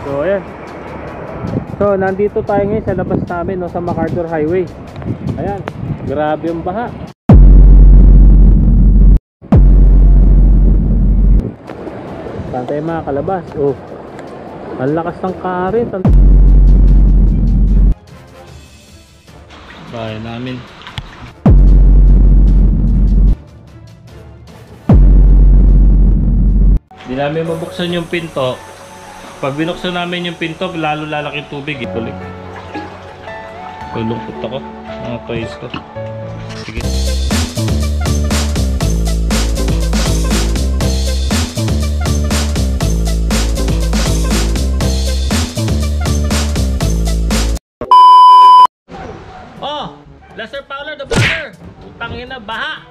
So ayan. So nandito tayo ngayon sa labas namin, no, sa MacArthur Highway. Ayan, grabe yung baha. Saan tayo mga kalabas? Oh, ang lakas ng current. Bahay namin. Hindi namin mabuksan yung pinto. Pag binuksan namin yung pinto, lalo lalaki tubig. Ituloy. Lulungkot ako. Mga toys ko. Sige. Oh! Lester Fowler, the vlogger! Utangin na, baha!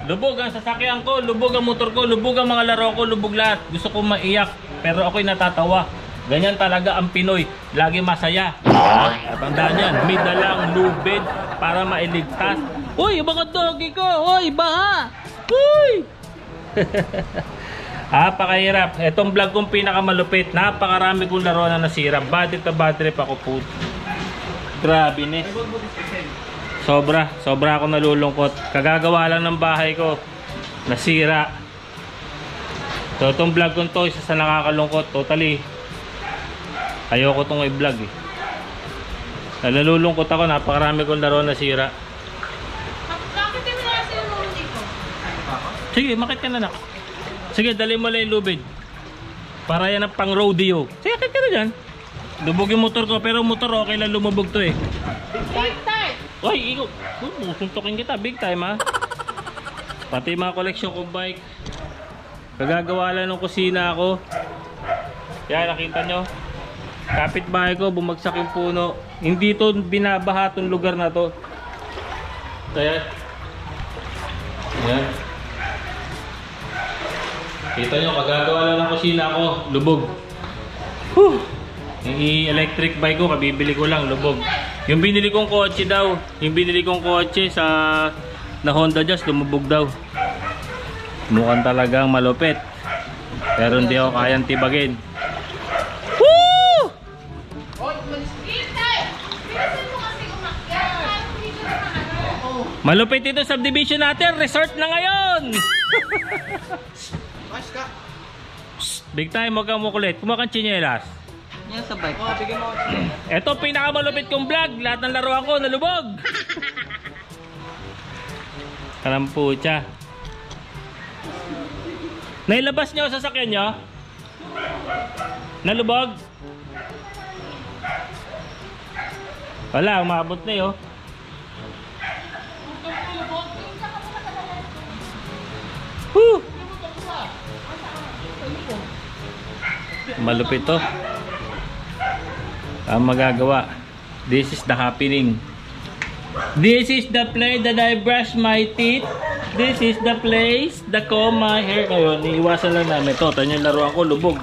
Lubog ang sasakyan ko, lubog ang motor ko, lubog ang mga laro ko, lubog lahat. Gusto ko maiyak, pero ako'y natatawa. Ganyan talaga ang Pinoy, lagi masaya. Tandaan yan, may dalang lubid para mailigtas. Uy, mga doggy ko! Uy, baha! Uy! Napakahirap. Itong vlog kong pinakamalupit, napakarami kong laro na nasira. Bad trip ako po. Grabe ni. Sobra ako nalulungkot. Kagagawa lang ng bahay ko, nasira. So itong vlog ko to, isa sa nakakalungkot. Totally ayoko tong i-vlog eh. Nalulungkot ako, napakarami kong laro nasira. Bakit ka na kasi yung lubid dito? Sige, makit ka na nak. Sige, dali mo lang yung lubid. Para yan ang pang rodeo. Sige, akit ka na dyan. Lubog yung motor ko, pero motor okay lang lumubog to eh. Big time! Uy, ikaw. Suntukin kita, big time ha. Pati mga koleksyon kong bike. Kagagawa lang ng kusina ako. Yan, nakita nyo. Kapitbahay ko, bumagsak yung puno. Hindi to binabaha tong lugar na to. Kaya yan. Kita nyo, kagagawa lang ng kusina ako. Lubog. Yung electric bike ko, kabibili ko lang, lubog. Yung binili kong kotse daw, yung binili kong kotse na Honda Jazz, lumubog daw. Mukhang talagang malupit. Pero hindi ako kayang tibagin. Woo! Malupit ito subdivision natin, resort na ngayon. Big time, huwag kang mukulit. Kumakang tsinelas. Yan sa bike. Oh, bigyan mo. Ito pinakamalupit kong vlog. Lahat ng laruan ko nalubog. Kalampucha. Nailabas nyo sa sasakyan nyo? Nalubog? Wala, umabot na yun. Woo! Malupit to. Ang magagawa. This is the happening. This is the place that I brush my teeth. This is the place that comb my hair. Ngayon, iiwasan lang namin ito. Tanyo yung laruan ko, lubog.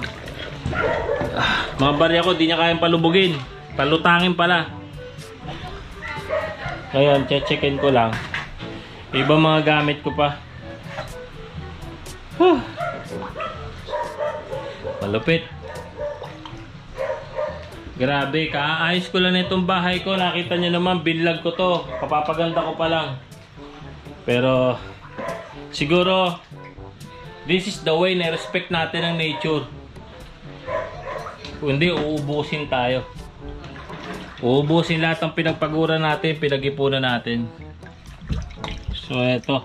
Mga barya ko, di niya kayang palubugin. Palutangin pala. Ngayon, checkin ko lang. Ibang mga gamit ko pa. Malupit. Grabe, kaayos ko lang na itong bahay ko. Nakita nyo naman, binlag ko to. Kapapaganda ko pa lang. Pero, siguro, this is the way na respect natin ang nature. Kung hindi, uubusin tayo. Uubusin lahat ng pinagpaguran natin, pinag-ipunan natin. So, eto.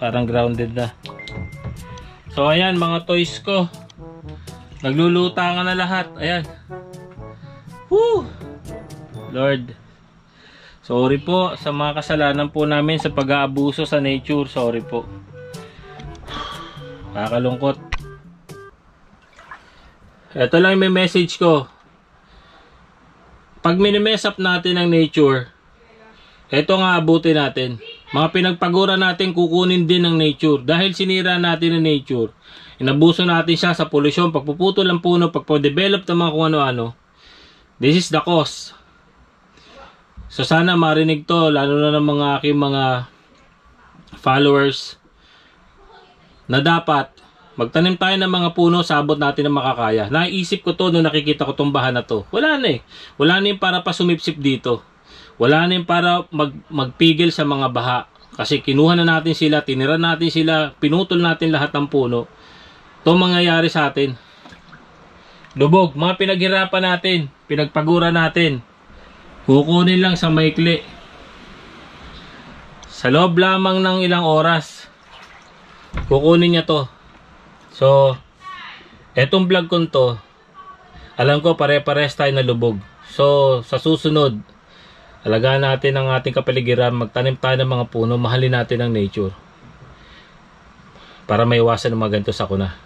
Parang grounded na. So, ayan, mga toys ko. Naglulutangan na lahat. Ayan. Woo! Lord. Sorry po sa mga kasalanan po namin sa pag-aabuso sa nature. Sorry po. Nakakalungkot. Ito lang may message ko. Pag minimess up natin ang nature, ito nga abutin natin. Mga pinagpagura natin kukunin din ng nature. Dahil sinira natin ang nature. Inabuso natin siya sa polusyon, pagpuputol ng puno, pagpo-develop ng mga kung ano-ano. This is the cause. So sana marinig to, lalo na ng mga aking mga followers, na dapat Magtanim tayo ng mga puno sa abot natin na makakaya. Naisip ko to nung nakikita ko tong baha na to. Wala na eh. Wala na yung para pa sumipsip dito. Wala na yung para magpigil sa mga baha. Kasi kinuha na natin sila, tinira natin sila, pinutol natin lahat ng puno. Ito mangyayari sa atin. Lubog, mga pinaghirapan natin, pinagpagura natin. Kukunin lang sa maikli. Sa loob lamang ng ilang oras, kukunin niya to. So, etong vlog ko to, alam ko pare-pares tayo na lubog. So, sa susunod, alagaan natin ang ating kapaligiran, magtanim tayo ng mga puno, mahalin natin ang nature. Para maiwasan ng mga ganito sakuna.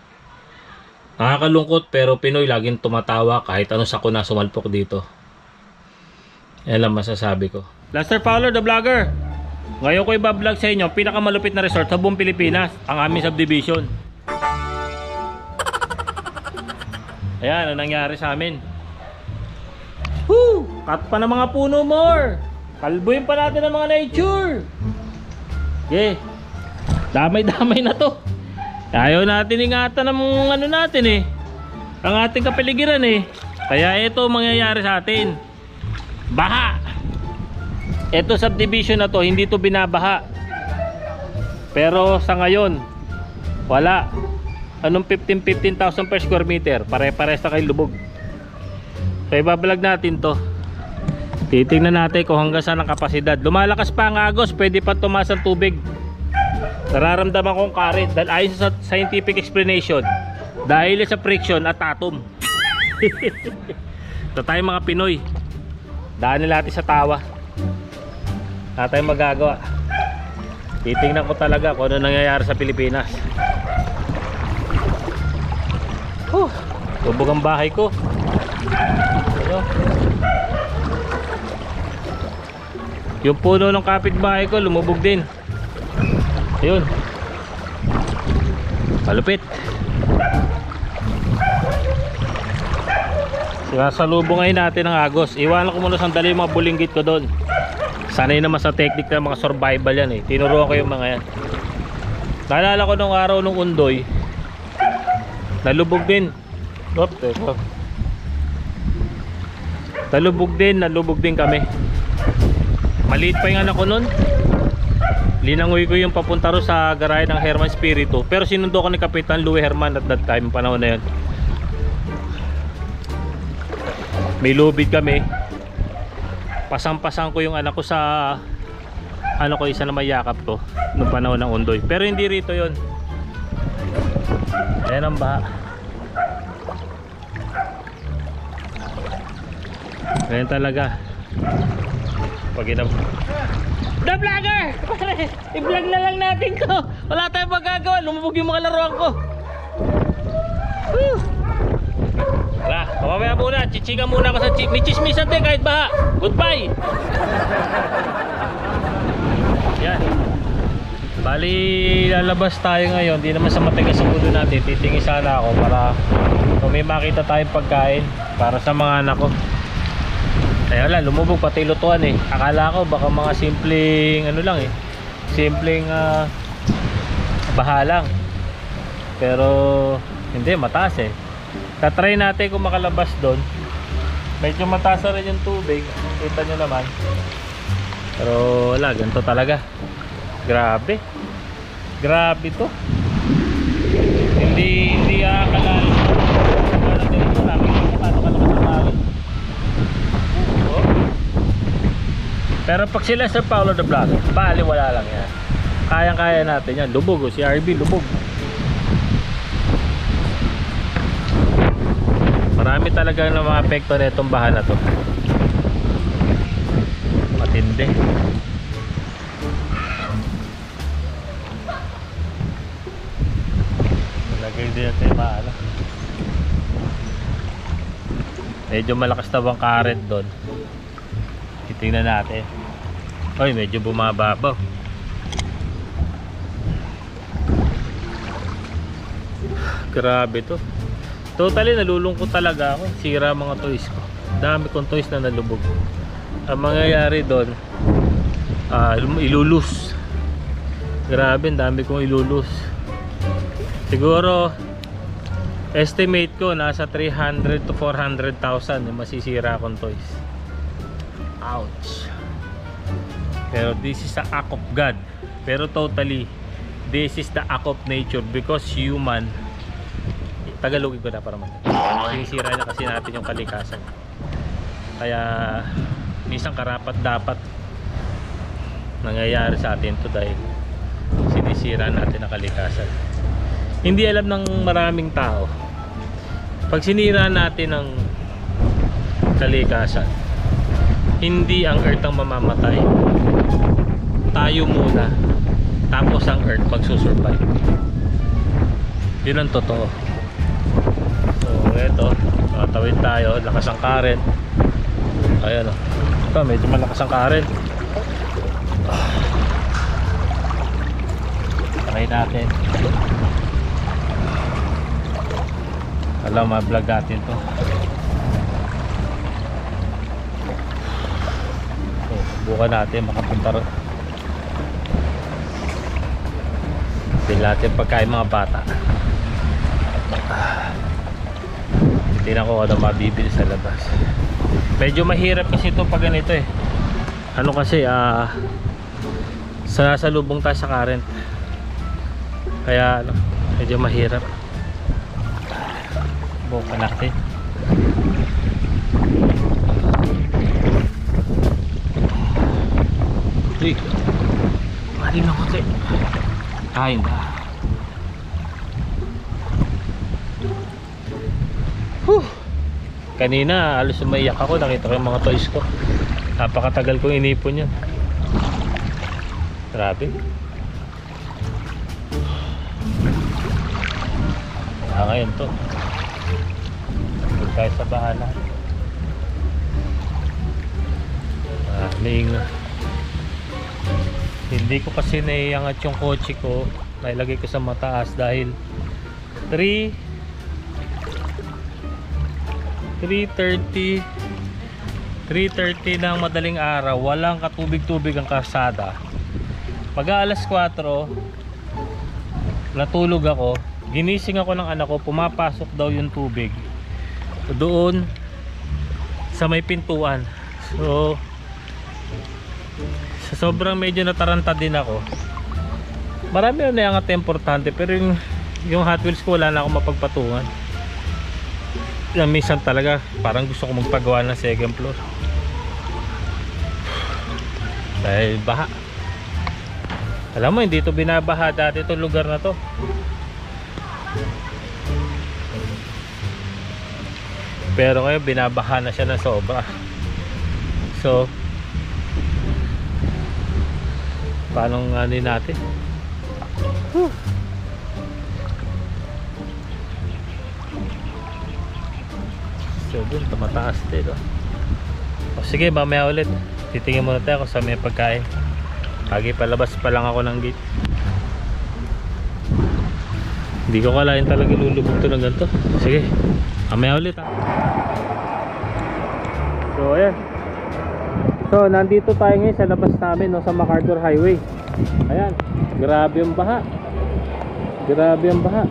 Nakakalungkot pero Pinoy laging tumatawa kahit anong sakuna sumalpok dito. Yan lang masasabi ko. Lester Fowler, the vlogger. Ngayon ko iba-vlog sa inyo, pinakamalupit na resort sa buong Pilipinas, ang aming subdivision. Ayan, ano nangyari sa amin? Woo! Cut pa ng mga puno more! Kalbuin pa natin ang mga nature! Okay. Damay-damay na to. Ayaw natin ingatan ng ano natin eh. Ang ating kapaligiran eh. Kaya ito mangyayari sa atin. Baha! Ito subdivision na to, hindi to binabaha. Pero sa ngayon, wala. Anong 15,000 per square meter? Pare-pares na kayo lubog. So ibabalag natin to. Titingnan natin kung hanggang saan ang kapasidad. Lumalakas pa ang agos, pwede pa tumaas ang tubig. Nararamdaman kong karit dahil ayon sa scientific explanation, dahil sa friction at atom. Ito tayo mga Pinoy, daanin natin sa tawa. Wala tayong magagawa. Titingnan ko talaga kung ano nangyayari sa Pilipinas. Lubog ang bahay ko. Ayo. Yung puno ng kapitbahay ko lumubog din. Ayun. Malupit. Sasalubong ngayon natin ang agos. Iwanan ko muna sandali yung mga bulinggit ko doon. Sanay naman sa technique ng mga survival yan eh. Tinuruan ko yung mga yan. Naalala ko nung araw nung undoy, nalubog din. Nalubog din kami. Maliit pa yung anak ko nun. Linangoy ko yung papunta ro sa garahe ng Herman Spirito. Pero sinundo ko ni Kapitan Louie Herman at that time, panahon na yun. May lubid kami. Pasang-pasang ko yung anak ko sa ano ko, isa na may yakap ko nung panahon ng undoy. Pero hindi rito yun. Ayan ang baha. Ayan talaga. Pag The vlogger! I-vlog na lang natin to. Wala tayong magagawa. Lumubog yung mga laruan ko. Wala, mamaya muna. Chichika muna ako sa may chismisan din kahit baha. Goodbye! Yan. Bali, lalabas tayo ngayon. Di naman sa matigas ang ulo natin. Titingin sana ako para kung may makita tayong pagkain para sa mga anak ko. Ay wala, lumubog pati lutuan eh. Akala ko baka mga simpleng ano lang eh. Simpleng baha lang. Pero hindi, mataas eh. Tatry natin kung makalabas doon. Medyo mataas na rin yung tubig. Kita nyo naman. Pero wala, ganito talaga. Grabe. Grabe to. Hindi akalain. Ano din ito namin kung paano kalakas ang hangin. Pero pag si Lester Fowler the vlogger, bali wala lang yan. Kayang-kaya natin yan. Lubog o si RB, lubog. Marami talaga ng mga apekto na itong baha na to. Matindi. Lagay din natin yung maala. Medyo malakas na bang karet doon. Titingnan natin. Oy, medyo bumababaw. Grabe to. Totally nalulungkot talaga ako. Sira mga toys ko. Dami kong toys na nalubog. Ang mangyayari doon, ilulus. Grabe, dami kong ilulus. Siguro Estimate ko nasa 300 to 400,000 yung masisira akong toys. Ouch. Pero this is the act of God. Pero totally, this is the act of nature because human. Tagalogin ko na para man. Sinisira niya kasi natin yung kalikasan. Kaya minsan karapat dapat nangyayari sa atin to dahil sinisira natin ang kalikasan. Hindi alam ng maraming tao. Pag sinira natin ang kalikasan, hindi ang earth ang mamamatay. Tayo muna. Tapos ang earth magsusurvive. Yun ang totoo. So eto, tawid tayo. Lakas ang current. Ayan o. Ito medyo malakas ang current. Try natin. Alam, ma-vlog natin to. So, bukan natin makapunta rin. Pili natin pagkain mga bata. Titignan ko ano mabibili sa labas. Medyo mahirap kasi ito pag ganito eh. Ano kasi sasalubong tayo sa current. Kaya ano, medyo mahirap. Bukan natin. Uy, mali na kasi. Kain na. Kanina alos umaiyak ako, nakita ko yung mga toys ko. Napakatagal kong inipon yan. Grabe. Ngayon to. Huwag tayo sa bahala. Hindi ko kasi naiangat yung kotse ko. Nailagay ko sa mataas dahil 3:30 ng madaling araw, walang katubig-tubig ang kalsada. Pag-aalas 4 natulog ako, ginising ako ng anak ko, pumapasok daw yung tubig doon sa may pintuan. So sa sobrang medyo nataranta din ako. Marami na naiangat na importante, pero yung Hot Wheels ko wala na akong mapagpatungan. Minsan talaga parang gusto ko magpagawa ng second floor dahil baha. Alam mo, hindi ito binabaha dati itong lugar na to. Pero ngayon binabaha na siya na sobra. So paano nganin natin? So dun, tumataas din oh. O sige, mamaya ulit titingin muna tayo kung sa may pagkain. Lagi palabas pa lang ako ng gate. Hindi ko kalain talaga lulubog to ng ganito. Sige, mamaya ulit ha. So ayan. So nandito tayo ngayon sa labas namin no, sa MacArthur Highway. Ayan, grabe yung baha. Grabe yung baha.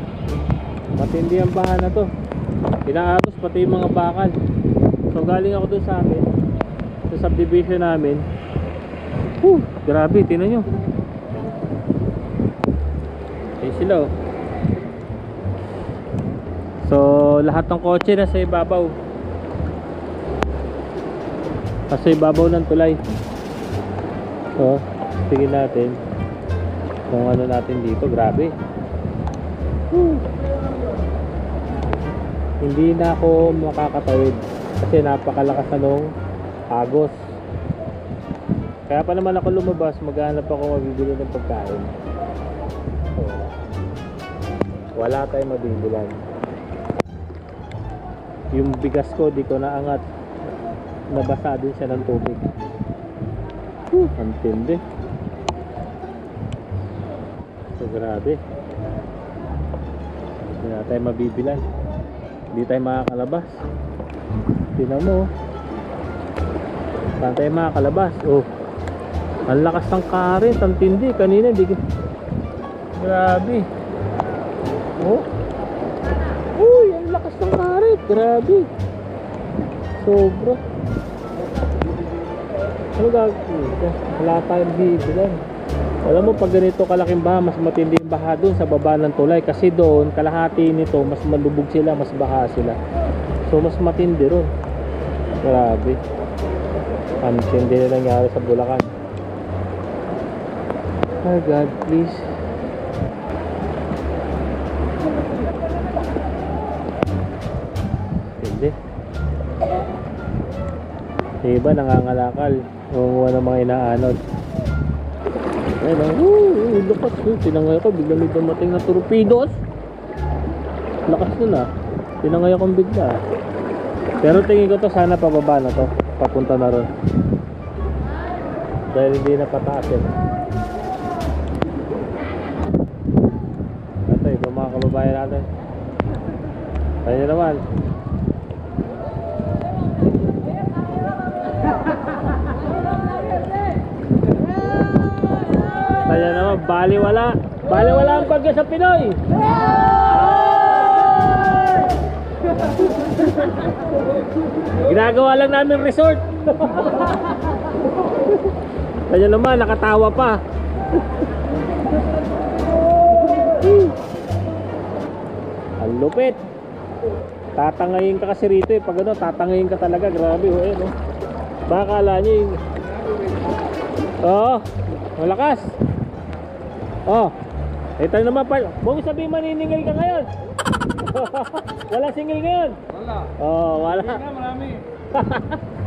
Matindi ang baha na to. Inaagos pati yung mga bakal. So galing ako dun sa amin, sa subdivision namin. Grabe, tingnan nyo. Ayun sila oh. So lahat ng kotse nasa ibabaw. Nasa ibabaw ng tulay. So tingin natin kung ano natin dito. Grabe. Hindi na ako makakatawid kasi napakalakas na nung agos. Kaya pa naman ako lumabas, maghanap ako mabibili ng pagkain. So, wala tayong mabibilan. Yung bigas ko di ko naangat, nabasa din siya ng tubig. Ang tindi. So grabe. Hindi na tayo mabibilan. Hindi tayo makakalabas. Tingnan mo. Saan tayo makakalabas? Oh, ang lakas ng current, ang tindi. Kanina hindi. Grabe. Oh. Uy, Grabe. Sobra. Ano gagawin? Wala tayong bibilan. Alam mo, pag ganito kalaking baha, mas matindi yung baha doon sa baba ng tulay. Kasi doon, kalahati nito, mas malubog sila, mas baha sila. So, mas matindi ron. Grabe. Ang tindi na nangyari sa Bulacan. Oh God, please. Hindi. Yung iba nangangalakal. Umuha ng mga inaanod. Ayun, lakas. Tinangay ko, bigla may dumating na torpedos. Lakas nun ah. Tinangay akong bigla. Pero tingin ko to, sana pababa na to. Papunta na ron. Dahil hindi na pataas eh. Ito, iba mga kababayan natin. Tayo naman. Tayo naman, baliwala. Baliwala ang bagyo sa Pinoy. Ginagawa lang namin resort. Kanya naman, nakatawa pa. Ang lupit. Tatangayin ka kasi rito eh. Pag ano, tatangayin ka talaga. Grabe oh, no? Baka kala nyo yung... Oo, malakas. Oh, ito naman pa. Huwag sabihin maniningil ka ngayon. Wala singil ngayon. Wala. Oh, wala. Marami.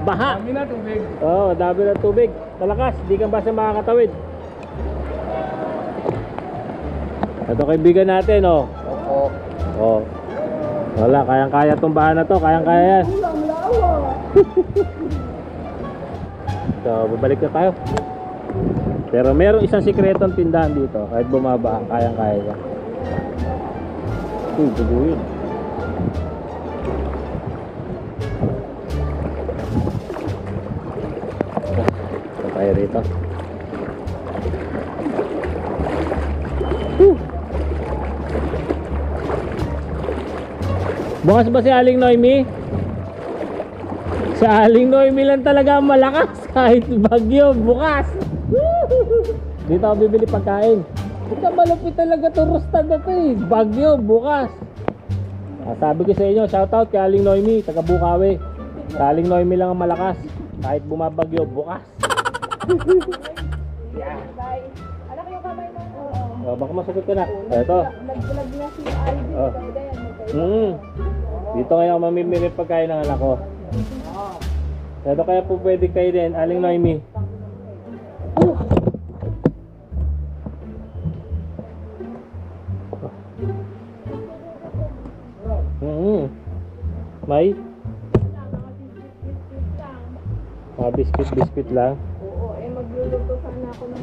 Baha. Marami na tubig. Oh, dami ng tubig. Malakas, di ka basta makakatawid. Ito kaibigan natin, oh. Opo. Oh. Wala, kayang-kaya tong baha na to, kayang-kaya yan. So, babalik na tayo. Pero merong isang sikretong tindahan dito. Kahit bumaba, kayang-kaya yan. Dugo yun. Ito tayo rito. Bukas ba si Aling Noemi? Si Aling Noemi lang talaga ang malakas kahit bagyo, bukas. Dito ako bibili pagkain. Ito malupit talaga to, rustad na to eh. Bagyo, bukas. Sabi ko sa inyo, shoutout kay Aling Noemi, taga Bukawi. Si Aling Noemi lang ang malakas kahit bumabagyo, bukas. Anak yung kamay mo. Oh, baka masagot ka na. Ito. Nag-vlog na si Ivy. Oh. Dito kaya ako mamimili pagkain ng anak ko. Ito kaya po pwede kayo din, Aling Noemi. May? Mga biscuit lang. Oo, magluluto sana ako ng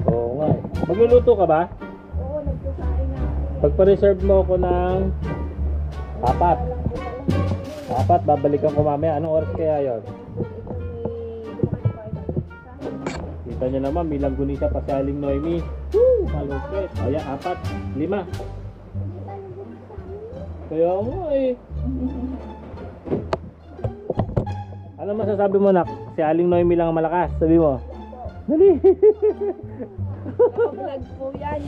Oo nga eh. Magluluto ka ba? Oo, nagsasaing na. Pagpa-reserve mo ako ng 4, babalikan ko mamaya. Anong oras kaya yon? Kita nyo naman, may langgunisa pa si Aling Noemi. Woo! Malupit. Ayan, 4, 5. Kaya nga eh. Ano masasabi mo, nak? Si Aling Noemi lang ang malakas. Sabi mo. Dali. Naka-vlog po yan,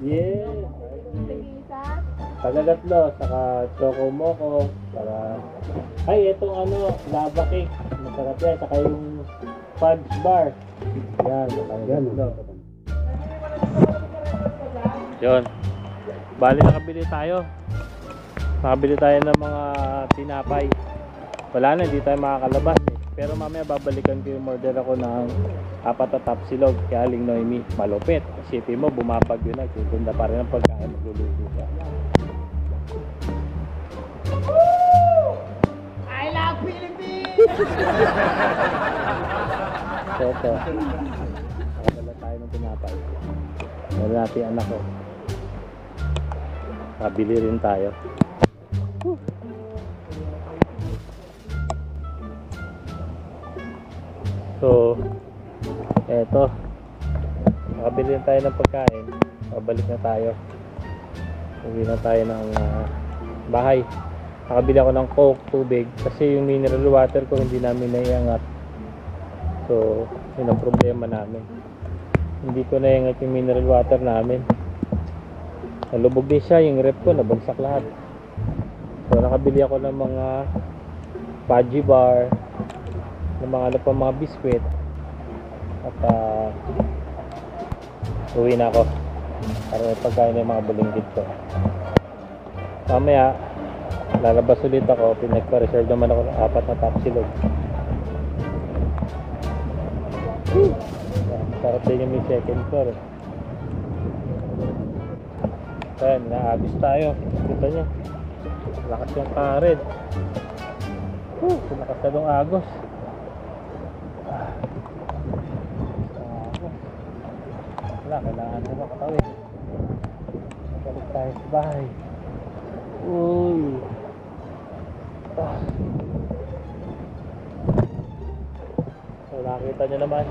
Yes. Nag-iisa? Tagagatlo, saka choco moco. Para... Ay, itong ano, lava cake. Masarap yan. Saka yung fudge bar. Yan, tagagatlo. Yun. Bali nakabili tayo. Nakabili tayo ng mga tinapay. Wala na, hindi tayo makakalabas eh. Pero mamaya babalikan ko yung order ako ng 4 na tapsilog kay Aling Noemi. Malupit. Isipin mo, bumabagyo na. Ganda pa rin ang pagkain, magluluto ka. I love Philippines! So, ito. Nakabala tayo ng tinapay. Wala natin yung anak ko. Kabili rin tayo. So, Eto, nakabili na tayo ng pagkain. Pabalik na tayo. Uwi na tayo ng bahay. Nakabili ako ng Coke, tubig, kasi yung mineral water ko hindi namin naiangat. So, yun ang problema namin. Hindi ko naiangat yung mineral water namin. Nalubog din siya, yung rep ko nabagsak lahat. So, nakabili ako ng mga fudgy bar, ng mga ano pa, mga biskwit. At uwi na ako para may pagkain ng mga bulinggit ko. Mamaya lalabas ulit ako. Pinagpa-reserve naman ako ng 4 na tapsilog. Sarap din yung may second floor. Ayan, naabis tayo. Kita nyo, lakas yung kared. Lakas na dong agos. Wala, kailangan na makatawid. Balik tayo sa bahay. Uy. So nakita nyo naman.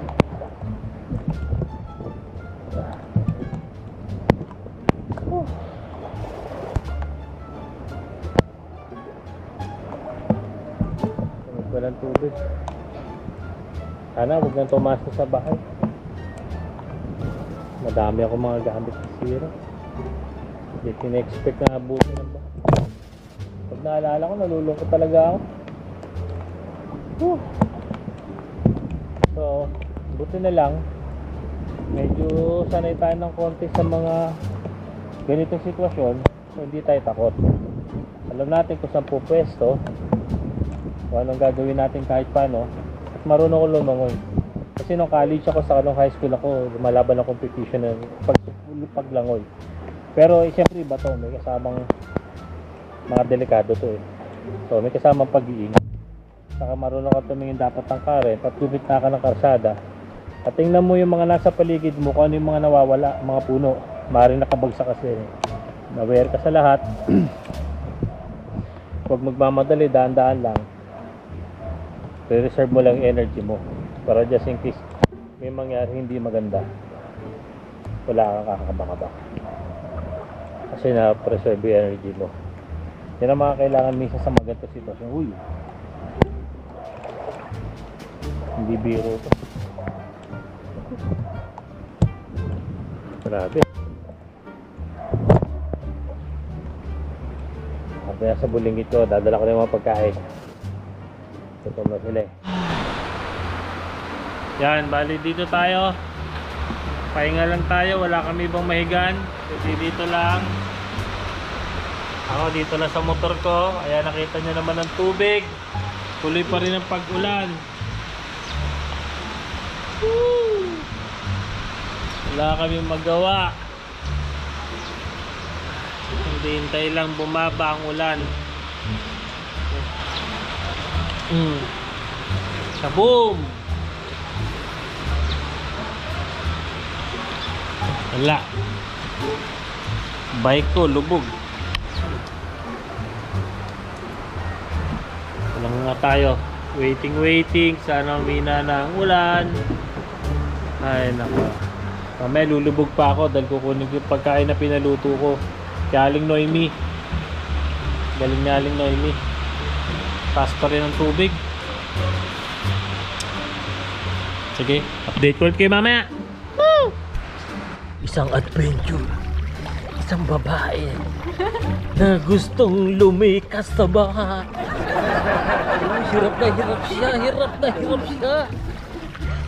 Walang tubig. Sana huwag nang tumasok sa bahay. Madami ako mga gamit na sira. Hindi kina-expect na abutin ng bahay. Pag naalala ko, nalulungkot talaga ako. So, buti na lang. Medyo sanay tayo ng konti sa mga ganitong sitwasyon. So, hindi tayo takot. Alam natin kung saan po pwesto. Kung anong gagawin natin kahit paano. At marunong ko lumangoy. Kasi nung college ako, sa nung high school ako, lumalaban ng competition ng paglangoy. Pero siyempre iba to, may kasamang mga delikado to eh. So may kasamang pag-iingat. Saka marunong ka tumingin dapat ng karen, patubit na ka ng karsada. At tingnan mo yung mga nasa paligid mo, kung ano yung mga nawawala, mga puno. Maaaring nakabagsak kasi. Aware ka sa lahat. Huwag magmamadali, daan-daan lang. Re-reserve mo lang yung energy mo. Para just in case may mangyari hindi maganda, wala kang kakakabaka-baka. Kasi na-preserve yung energy mo. Yan ang mga kailangan minsan sa magandang sitwasyon. Uy! Hindi biro to. Grabe. Kaya sa bulinggit ko, dadala ko na yung mga pagkain. Tutom na sila eh. Yan, bali dito tayo. Pahinga lang tayo, wala kami ibang mahigan. Kasi dito lang. Ako dito lang sa motor ko. Ayan, nakita nyo naman ng tubig. Tuloy pa rin ang pag-ulan. Wala kami magawa. Hintay lang bumaba ang ulan. Kaboom! Wala. Bike ko lubog. Walang nga tayo. Waiting. Sana umina na ang ulan. Ay nako. Mamaya lulubog pa ako dahil kukunin ko yung pagkain na pinaluto ko. Galing Noemi. Galing Noemi. Taas pa rin ang tubig. Sige, update ko kayo mamaya. Woo! Isang adventure. Isang babae na gustong lumikas sa baha. Hirap na hirap siya.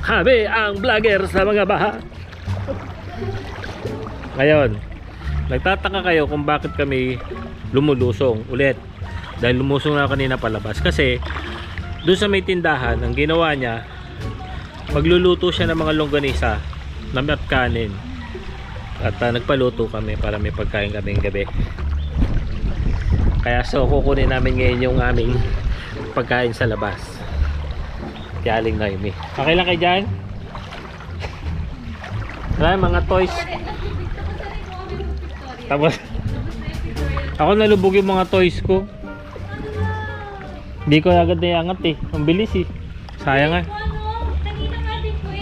Habi ang vlogger sa mga baha. Ngayon, nagtataka kayo kung bakit kami lumulusong ulit. Dahil lumusong na kanina palabas. Kasi doon sa may tindahan, ang ginawa niya, magluluto siya ng mga longganisa na at kanin. At nagpaluto kami para may pagkain kaming gabi. Kaya so kukunin namin ngayon yung aming pagkain sa labas. Galing Noemi. Okay lang kayo dyan? Mga toys. Tapos ako nalubog yung mga toys ko. Hindi ko agad naiangat eh. Ang bilis eh. Sayang nga.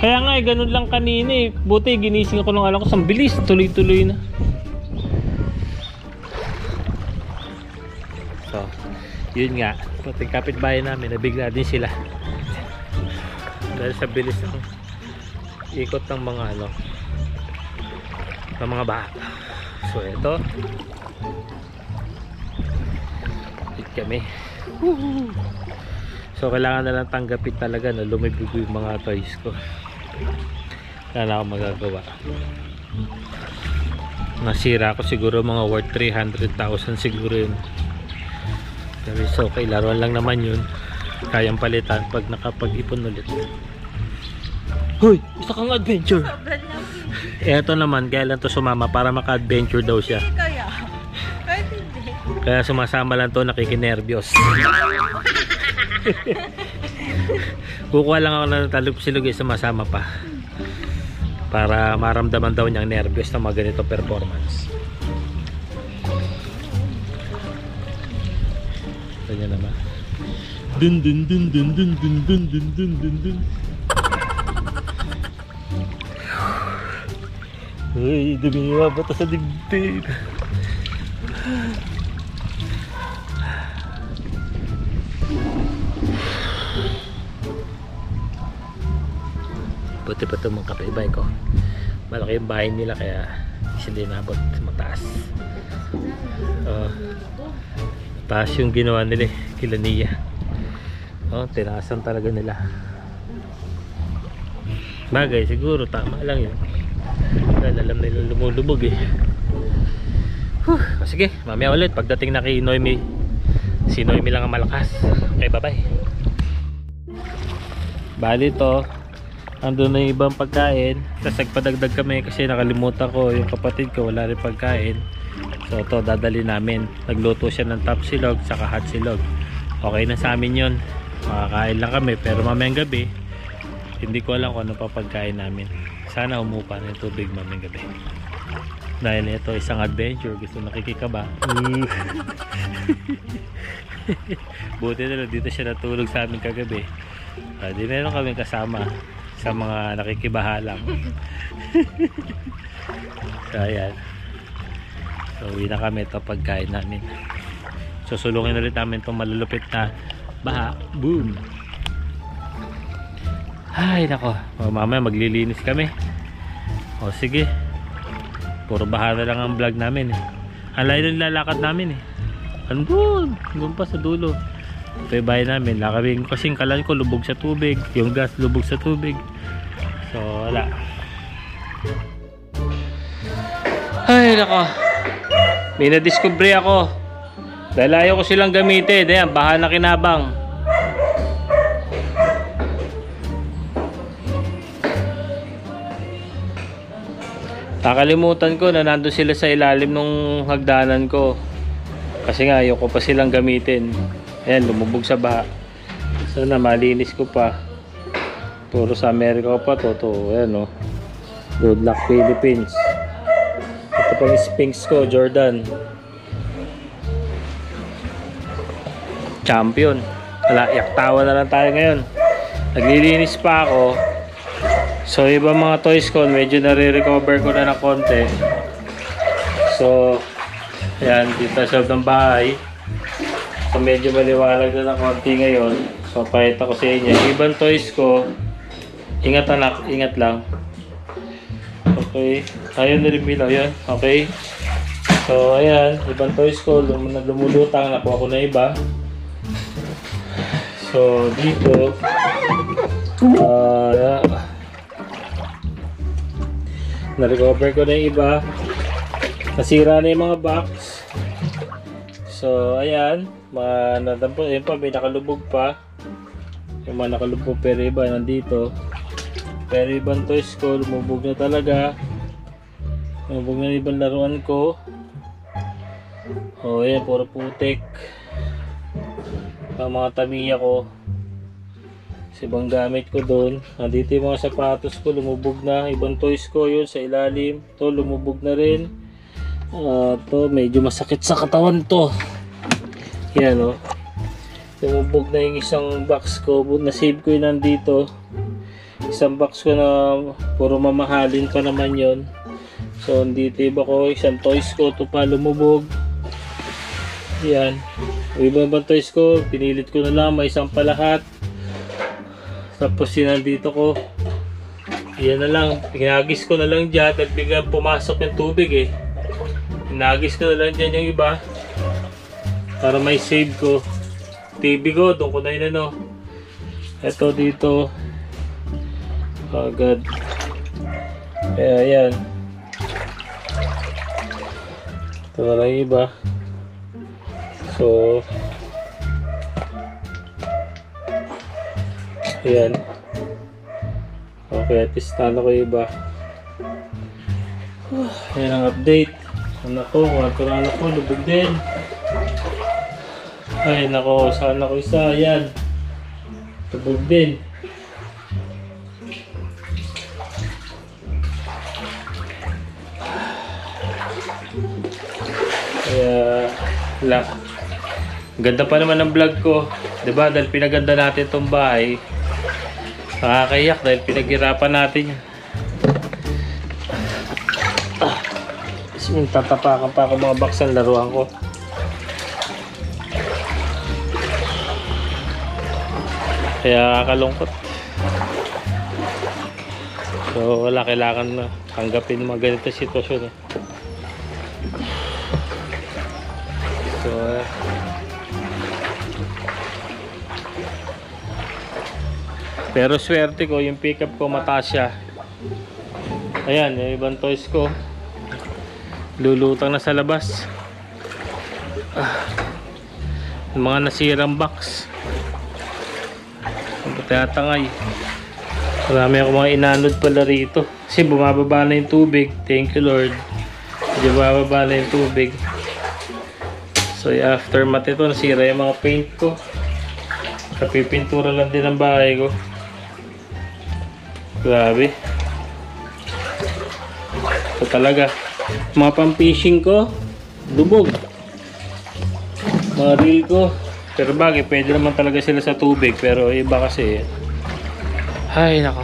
Kaya nga ganun lang kanina eh. Buti ginising ako ng alam ko, ang bilis, tuloy-tuloy na. So, yun nga, pati kapitbahay namin, nabigla din sila. Dahil sa bilis ng ikot ng mga ng mga baka. So, ito. Hit kami. So, kailangan na lang tanggapin talaga na lumibig yung mga toys ko. Wala na akong magagawa. Nasira ko siguro mga worth 300,000 siguro yun. Pero it's okay, laruan lang naman yun. Kayang palitan pag nakapag-ipon ulit. Hoy! Isa kang adventure! Eto naman, kaya lang to sumama para maka-adventure daw siya. Kaya? Kahit hindi. Kaya sumasama lang to, nakikinerbiyos. Kukuha lang ako ng talupsilog eh, sumasama pa. Para maramdaman daw niyang nervyos na mga ganito performance. Ganyan naman. Dun dun dun dun dun dun dun dun dun dun dun. Uy, dumiwa ba ito sa dibdib? Buti pa ito mga kapaibay ko. Malaki yung bahay nila kaya hindi nabot mataas. Taas yung ginawa nila kila Nia. Tinaasan talaga nila. Bagay siguro tama lang yun. Dahil alam nila lumulubog eh. Sige, mamaya ulit pagdating na kay Noemi. Si Noemi lang ang malakas. Okay, bye bye. Bali to, andun na yung ibang pagkain. Tapos nagpadagdag kami kasi nakalimutan ko yung kapatid ko wala rin pagkain. So to dadali namin. Nagluto siya ng top silog saka hot silog. Okay na sa amin yun. Makakain lang kami pero mamayang gabi hindi ko alam kung ano pa pagkain namin. Sana humupa na yung tubig mamayang gabi. Dahil ito isang adventure. Gusto nakikikaba. Buti na lang dito siya natulog sa amin kagabi. Di meron kaming kasama sa mga nakikibahalang. So ayan. So uwi na kami, ito pagkain namin. Susulungin ulit namin itong malulupit na baha. Boom. Ay nako, mamaya maglilinis kami. O sige, puro baha na lang ang vlog namin eh. Ang layo ng lalakad namin eh. Andun pa sa dulo. Ito yung bahay namin. Lakabing kasing kalan ko lubog sa tubig. Yung gas lubog sa tubig. So wala. Ay nako, may na-discovery ako. Dahil ayaw ko silang gamitin. Ayan, baha na kinabang. Nakalimutan ko na nandun sila sa ilalim ng hagdanan ko. Kasi nga ayaw ko pa silang gamitin. Ayan, lumubog sa baha. Sana malinis ko pa. Puro sa Amerika pa to. Ayan o. Good luck Philippines. Ito pang Sphinx ko, Jordan. Champion. Wala, yaktawa na lang tayo ngayon. Naglilinis pa ako. So ibang mga toys ko medyo nare-recover ko na ng konti. So ayan, dito sa loob ng bahay. So medyo maliwanag na ng konti ngayon. So pakita ko sa inyo ibang toys ko. Ingat anak, ingat lang. Okay, ayun na rin bilaw yan. Okay. So ayan, ibang toys ko lumulutang, nakuha ko na iba. So dito na-recover ko na yung iba. Nasira na yung mga box. So ayan, nadampo, yun pa, may nakalubog pa. Yung mga nakalubog pero iba nandito. Pero ibang toys ko lumubog na talaga. Lumubog na ibang laruan ko. Ayan, puro putik. Ang mga tamiya ko, ibang gamit ko doon. Nandito yung mga sapatos ko, lumubog na. Ibang toys ko yun sa ilalim. To lumubog na rin. To medyo masakit sa katawan to. Yan o. Lumubog na yung isang box ko. Na-save ko yun nandito. Isang box ko na puro mamahalin pa naman yon. So dito iba ko, isang toys ko ito pa lumubog. Yan. Iba ibang toys ko, pinilit ko na lang, may isang pa lahat. Tapos yun nandito ko. Yan na lang, hinagis ko na lang dyan at biglang pumasok yung tubig eh. Hinagis ko na lang dyan yung iba para may save ko. TV ko, doon ko na yun ano. Ito dito. Agad. Kaya yan. Ito na lang yung iba. So, ayan. Okay, at least talo ko yung iba. Ayan ang update. Anak ko, anak ko, lubog din. Ay, nako, sana ko isa. Ayan. Lubog din. Kaya, wala. Ganda pa naman ng vlog ko. Diba? Dahil pinaganda natin itong bahay. Nakakayak dahil pinaghirapan natin yan. Tatapakan pa ako mga box ang laruan ko. Kaya kakalungkot. So wala, kailangan na tanggapin mga ganito sitwasyon eh. So pero swerte ko yung pickup ko mataas siya. Ayan, yung ibang toys ko lulutang na sa labas. Yung mga nasirang box. Tatangay. Marami ako mga inanod pala rito. Kasi bumababa na yung tubig. Thank you Lord. Medyo bumababa na yung tubig. So aftermath ito, nasira yung mga paint ko. Kapipintura lang din ang bahay ko. Grabe. Ito talaga. Mga pang-fishing ko, lubog. Mga reel ko. Pero bagay, pwede naman talaga sila sa tubig. Pero iba kasi. Ay, nako.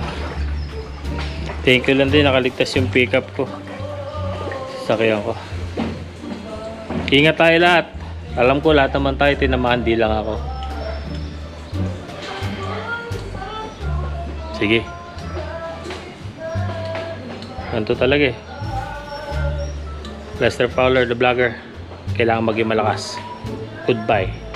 Thank you lang din, nakaligtas yung pickup ko. Sakyan ko. Ingat tayo lahat. Alam ko lahat naman tayo tinamaan, di lang ako. Sige. Ganito talaga eh. Lester Fowler, the vlogger. Kailangan maging malakas. Goodbye.